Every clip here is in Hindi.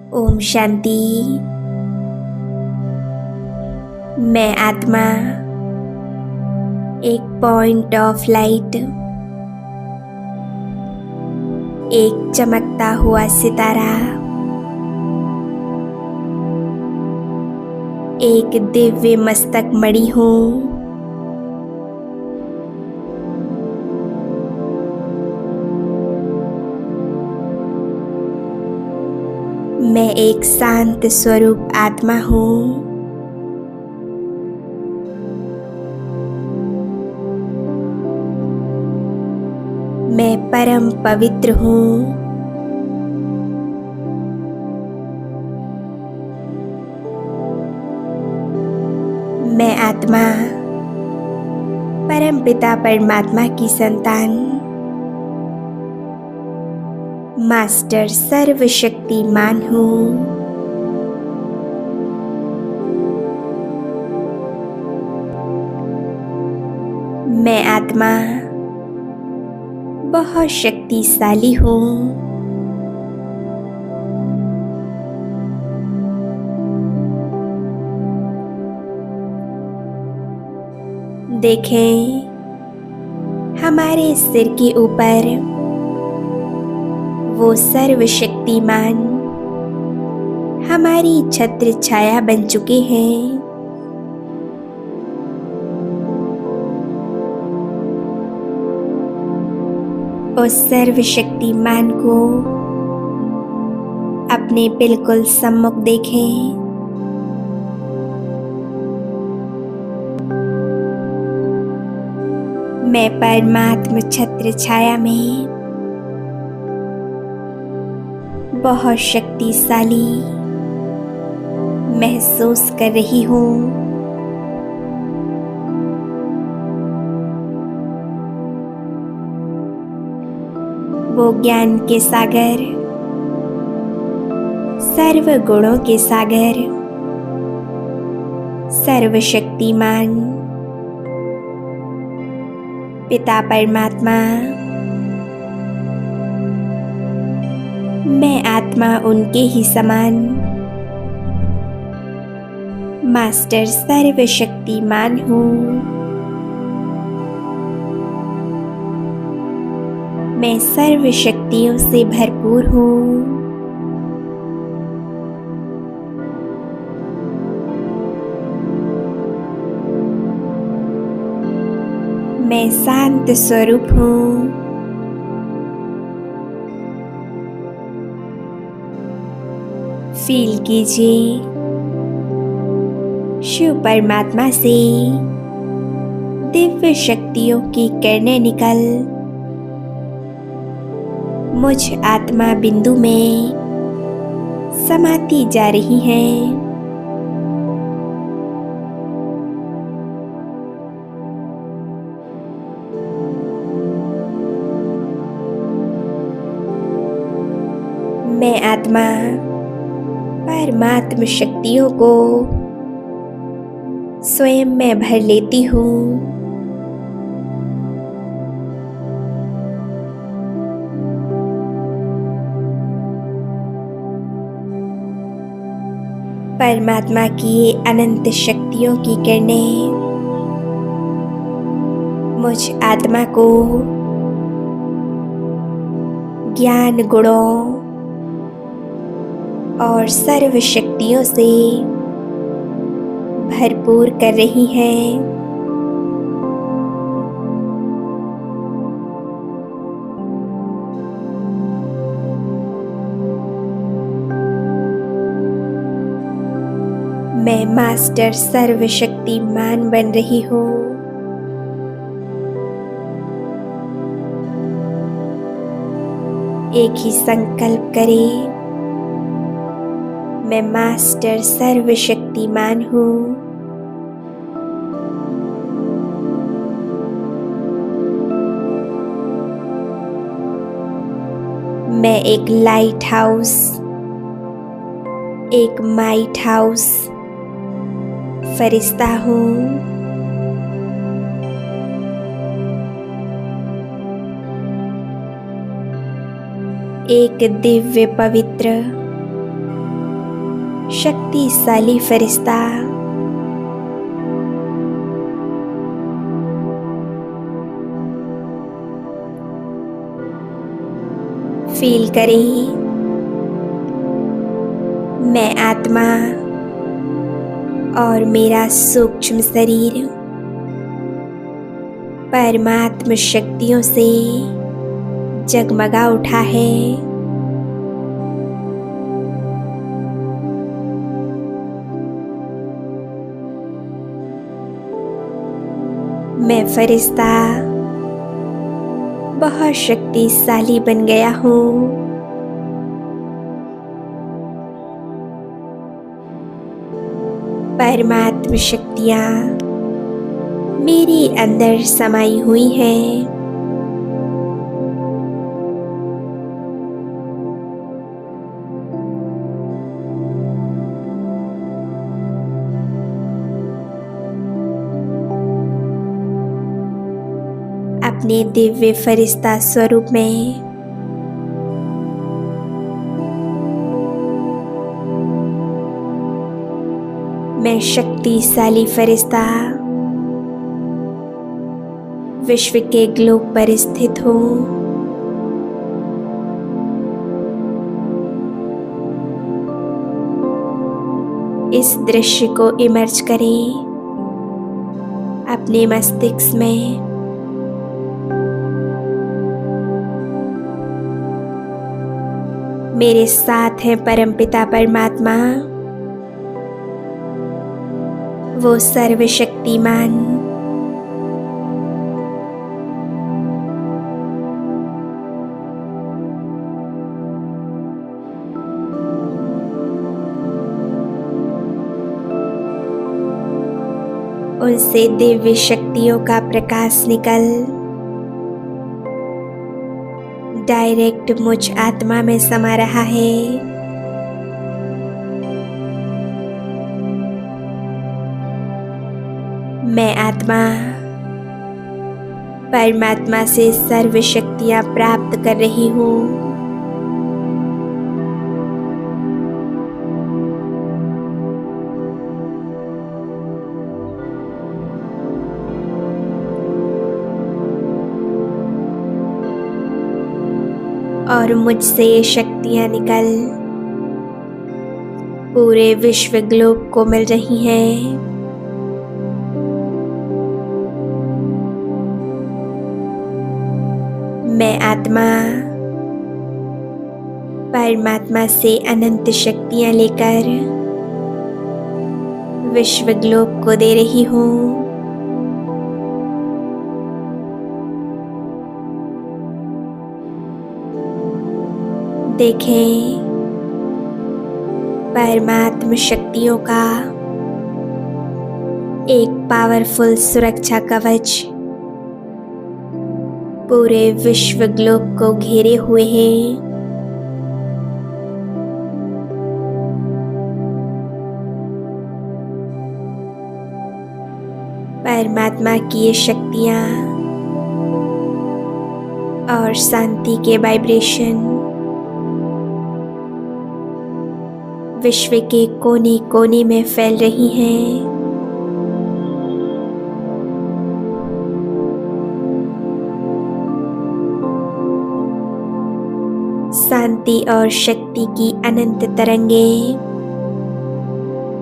ओम शांति। मैं आत्मा एक पॉइंट ऑफ लाइट, एक चमकता हुआ सितारा, एक दिव्य मस्तक मणि हूँ। मैं एक शांत स्वरूप आत्मा हूँ। मैं परम पवित्र हूँ। मैं आत्मा परम पिता परमात्मा की संतान, मास्टर सर्वशक्तिमान हूँ। मैं आत्मा बहुत शक्तिशाली हूँ। देखें, हमारे सिर के ऊपर वो सर्वशक्तिमान हमारी छत्र छाया बन चुके हैं। उस सर्वशक्तिमान को अपने बिल्कुल सम्मुख देखें। मैं परमात्म छत्र छाया में बहुत शक्तिशाली महसूस कर रही हूँ। वो ज्ञान के सागर, सर्व गुणों के सागर, सर्वशक्तिमान पिता परमात्मा, मैं आत्मा उनके ही समान, मास्टर सर्वशक्तिमान हूँ। मैं सर्व शक्तियों से भरपूर हूँ। मैं शांत स्वरूप हूँ। फील कीजिए, शिव परमात्मा से दिव्य शक्तियों की किरणें निकल मुझ आत्मा बिंदु में समाती जा रही हैं। मैं आत्मा परमात्म शक्तियों को स्वयं में भर लेती हूँ। परमात्मा की ये अनंत शक्तियों की किरणें मुझ आत्मा को ज्ञान गुणों और सर्व शक्तियों से भरपूर कर रही हैं। मैं मास्टर सर्वशक्तिमान बन रही हूँ। एक ही संकल्प करें, मैं मास्टर सर्वशक्तिमान हूँ। मैं एक लाइट हाउस, एक माइट हाउस फरिश्ता हूँ। एक दिव्य पवित्र शक्तिशाली फरिश्ता फील करें, मैं आत्मा और मेरा सूक्ष्म शरीर परमात्म शक्तियों से जगमगा उठा है। मैं फरिश्ता बहुत शक्तिशाली बन गया हूँ। परमात्म शक्तियाँ मेरे अंदर समाई हुई हैं। अपने दिव्य फरिश्ता स्वरूप में मैं शक्तिशाली फरिश्ता विश्व के ग्लोब पर स्थित हूँ। इस दृश्य को इमर्ज करें अपने मस्तिष्क में। मेरे साथ है परमपिता परमात्मा, वो सर्वशक्तिमान। उनसे दिव्य शक्तियों का प्रकाश निकल डायरेक्ट मुझ आत्मा में समा रहा है। मैं आत्मा परमात्मा से सर्व शक्तियाँ प्राप्त कर रही हूँ। और मुझसे ये शक्तियाँ निकल पूरे विश्व ग्लोब को मिल रही हैं। मैं आत्मा परमात्मा से अनंत शक्तियाँ लेकर विश्व ग्लोब को दे रही हूँ। देखें, परमात्म शक्तियों का एक पावरफुल सुरक्षा कवच पूरे विश्व ग्लोब को घेरे हुए है। परमात्मा की ये शक्तियाँ और शांति के वाइब्रेशन विश्व के कोने कोने में फैल रही हैं। शांति और शक्ति की अनंत तरंगें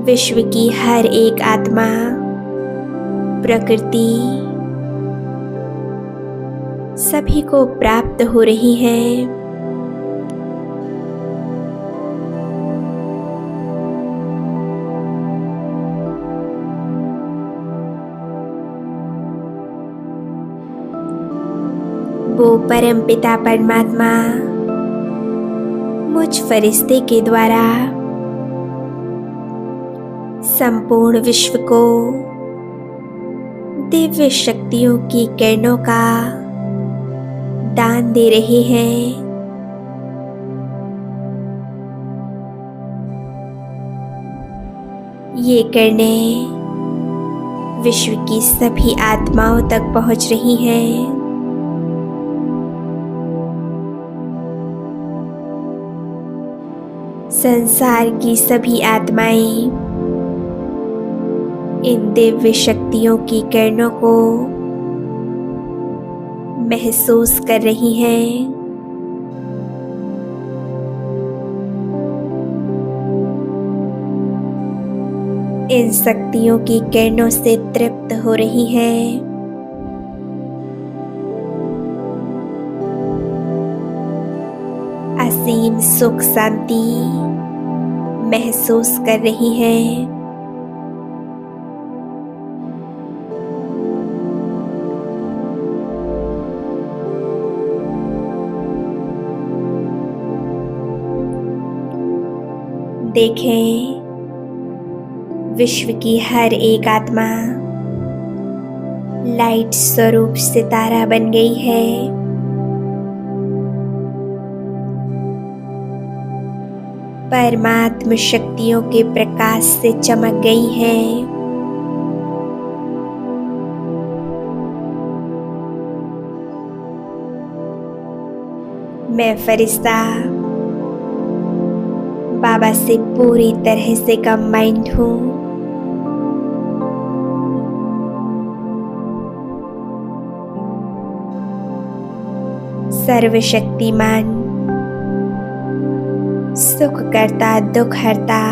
विश्व की हर एक आत्मा, प्रकृति सभी को प्राप्त हो रही हैं। वो परमपिता परमात्मा मुझ फरिश्ते के द्वारा संपूर्ण विश्व को दिव्य शक्तियों की किरणों का दान दे रहे हैं। ये किरणें विश्व की सभी आत्माओं तक पहुंच रही हैं। संसार की सभी आत्माएं इन दिव्य शक्तियों की किरणों को महसूस कर रही हैं। इन शक्तियों की किरणों से तृप्त हो रही हैं। असीम सुख शांति महसूस कर रही हैं। देखें, विश्व की हर एक आत्मा लाइट स्वरूप सितारा बन गई है। परमात्म शक्तियों के प्रकाश से चमक गई है। मैं फरिश्ता बाबा से पूरी तरह से कंबाइंड हूँ। सर्वशक्तिमान, सुख करता दुख हरता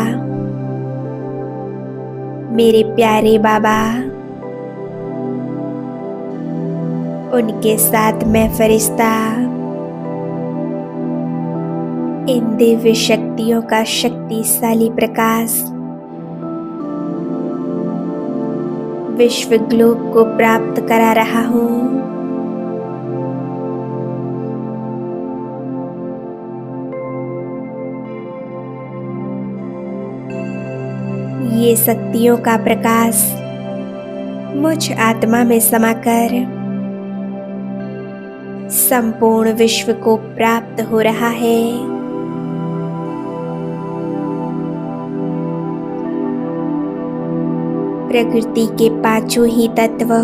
मेरे प्यारे बाबा, उनके साथ मैं फरिश्ता इन दिव्य शक्तियों का शक्तिशाली प्रकाश विश्व ग्लोब को प्राप्त करा रहा हूँ। ये शक्तियों का प्रकाश मुझ आत्मा में समाकर संपूर्ण विश्व को प्राप्त हो रहा है। प्रकृति के पांचों ही तत्व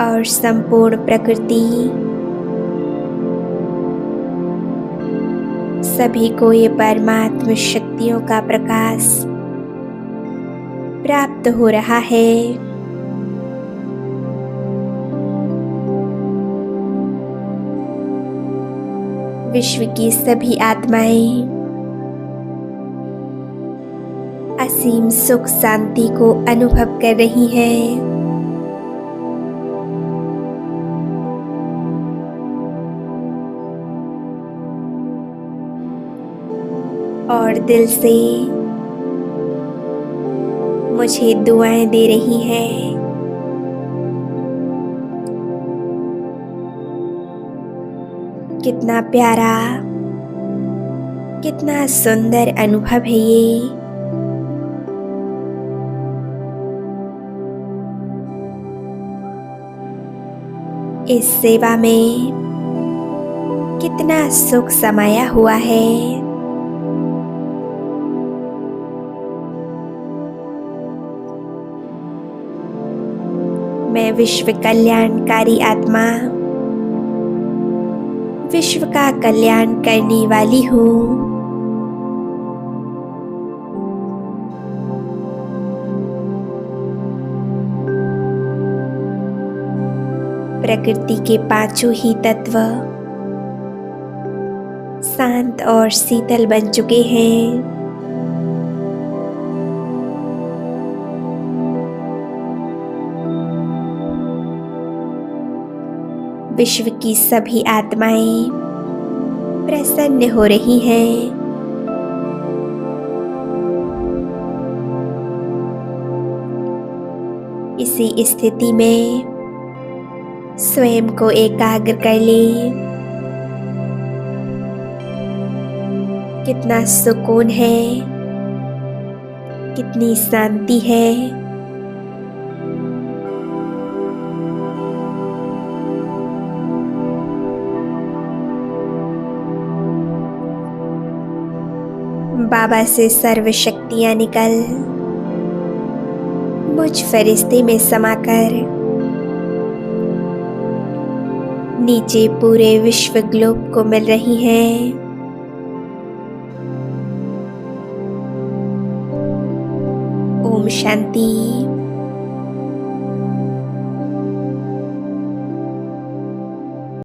और संपूर्ण प्रकृति सभी को ये परमात्म शक्तियों का प्रकाश प्राप्त हो रहा है। विश्व की सभी आत्माएं असीम सुख शांति को अनुभव कर रही हैं। और दिल से मुझे दुआएं दे रही हैं। कितना प्यारा, कितना सुंदर अनुभव है ये। इस सेवा में कितना सुख समाया हुआ है। मैं विश्व कल्याणकारी आत्मा, विश्व का कल्याण करने वाली हूँ। प्रकृति के पांचों ही तत्व शांत और शीतल बन चुके हैं। विश्व की सभी आत्माएं प्रसन्न हो रही हैं। इसी स्थिति में स्वयं को एकाग्र कर ले। कितना सुकून है, कितनी शांति है। बाबा से सर्व शक्तियां निकल मुझ फरिश्ते में समाकर नीचे पूरे विश्व ग्लोब को मिल रही हैं। ओम शांति।